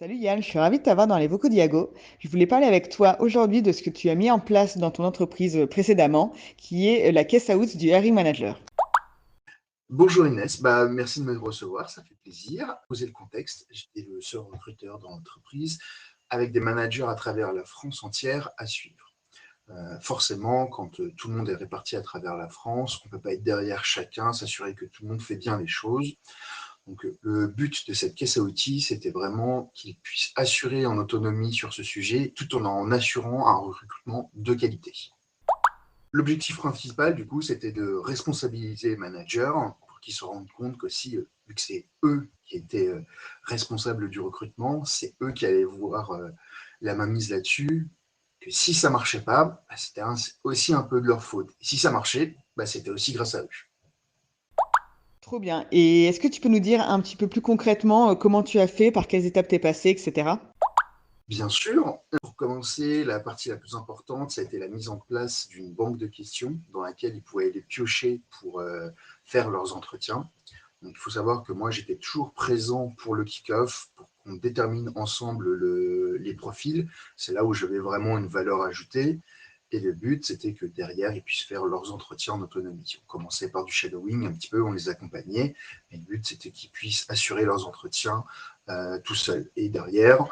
Salut Yann, je suis ravie de t'avoir dans les vocaux d'Iago. Je voulais parler avec toi aujourd'hui de ce que tu as mis en place dans ton entreprise précédemment, qui est la caisse à outils du hiring manager. Bonjour Inès, merci de me recevoir, ça fait plaisir. Poser le contexte, j'étais le seul recruteur dans l'entreprise avec des managers à travers la France entière à suivre. Forcément, quand tout le monde est réparti à travers la France, on ne peut pas être derrière chacun, s'assurer que tout le monde fait bien les choses. Donc le but de cette caisse à outils, c'était vraiment qu'il puisse assurer en autonomie sur ce sujet tout en assurant un recrutement de qualité. L'objectif principal, du coup, c'était de responsabiliser les managers pour qu'ils se rendent compte qu'aussi, vu que c'est eux qui étaient responsables du recrutement, c'est eux qui allaient voir la mainmise là-dessus, que si ça marchait pas, c'était aussi un peu de leur faute. Et si ça marchait, c'était aussi grâce à eux. Trop bien. Et est-ce que tu peux nous dire un petit peu plus concrètement comment tu as fait, par quelles étapes t'es passé, etc. Bien sûr, pour commencer, la partie la plus importante, ça a été la mise en place d'une banque de questions dans laquelle ils pouvaient aller piocher pour faire leurs entretiens. Donc, il faut savoir que moi, j'étais toujours présent pour le kick-off, pour qu'on détermine ensemble les profils. C'est là où j'avais vraiment une valeur ajoutée. Et le but, c'était que derrière, ils puissent faire leurs entretiens en autonomie. On commençait par du shadowing un petit peu, on les accompagnait. Mais le but, c'était qu'ils puissent assurer leurs entretiens tout seuls. Et derrière,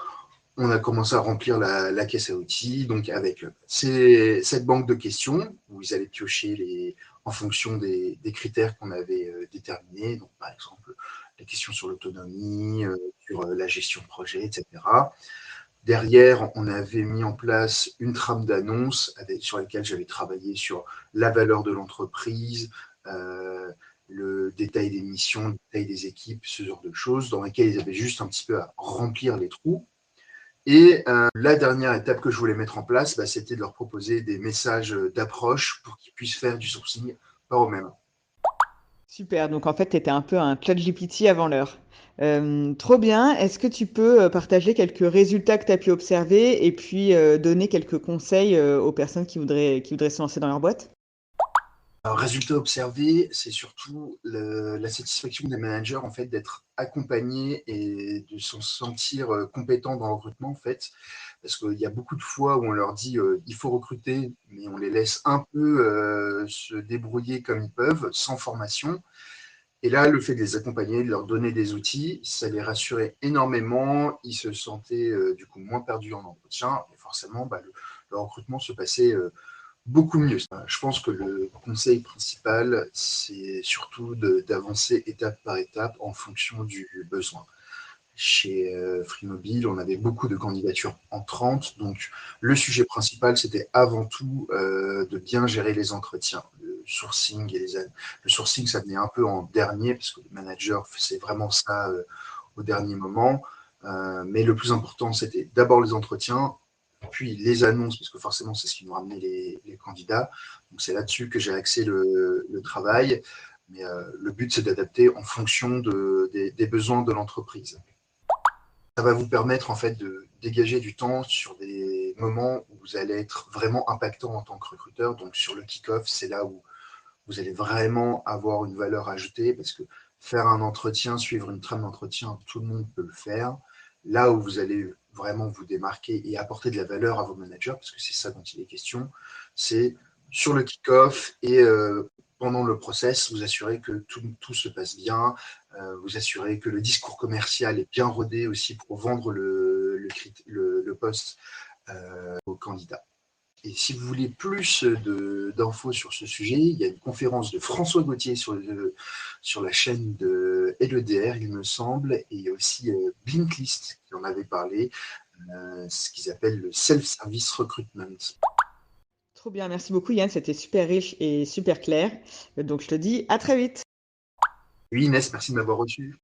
on a commencé à remplir la caisse à outils, donc avec cette banque de questions où ils allaient piocher en fonction des critères qu'on avait déterminés. Donc, par exemple, les questions sur l'autonomie, sur la gestion de projet, etc. Derrière, on avait mis en place une trame d'annonce sur laquelle j'avais travaillé sur la valeur de l'entreprise, le détail des missions, le détail des équipes, ce genre de choses, dans lesquelles ils avaient juste un petit peu à remplir les trous. Et la dernière étape que je voulais mettre en place, c'était de leur proposer des messages d'approche pour qu'ils puissent faire du sourcing par eux-mêmes. Super, donc en fait, tu étais un peu un chat GPT avant l'heure. Trop bien. Est-ce que tu peux partager quelques résultats que tu as pu observer et puis donner quelques conseils aux personnes qui voudraient se lancer dans leur boîte? Un résultat observé, c'est surtout la satisfaction des managers en fait d'être accompagnés et de se sentir compétents dans le recrutement en fait, parce qu'il y a beaucoup de fois où on leur dit il faut recruter, mais on les laisse un peu se débrouiller comme ils peuvent, sans formation. Et là, le fait de les accompagner, de leur donner des outils, ça les rassurait énormément. Ils se sentaient du coup moins perdus en entretien. Et forcément, le recrutement se passait beaucoup mieux. Je pense que le conseil principal, c'est surtout d'avancer étape par étape en fonction du besoin. Chez Free on avait beaucoup de candidatures entrantes, donc le sujet principal, c'était avant tout de bien gérer les entretiens, le sourcing le sourcing, ça venait un peu en dernier parce que le manager faisait vraiment ça au dernier moment. Mais le plus important, c'était d'abord les entretiens, puis les annonces, parce que forcément, c'est ce qui nous ramenait les candidats. Donc c'est là-dessus que j'ai axé le travail. Mais le but, c'est d'adapter en fonction des besoins de l'entreprise. Ça va vous permettre en fait de dégager du temps sur des moments où vous allez être vraiment impactant en tant que recruteur. Donc sur le kick-off, c'est là où vous allez vraiment avoir une valeur ajoutée parce que faire un entretien, suivre une trame d'entretien, tout le monde peut le faire. Là où vous allez vraiment vous démarquer et apporter de la valeur à vos managers, parce que c'est ça dont il est question, c'est sur le kick-off et pendant le process, vous assurez que tout se passe bien, vous assurez que le discours commercial est bien rodé aussi pour vendre le poste aux candidats. Et si vous voulez plus d'infos sur ce sujet, il y a une conférence de François Gauthier sur la chaîne de LEDR, il me semble, et il y a aussi Blinklist qui en avait parlé, ce qu'ils appellent le self-service recruitment. Trop bien, merci beaucoup Yann, c'était super riche et super clair. Donc je te dis à très vite. Oui, Inès, merci de m'avoir reçu.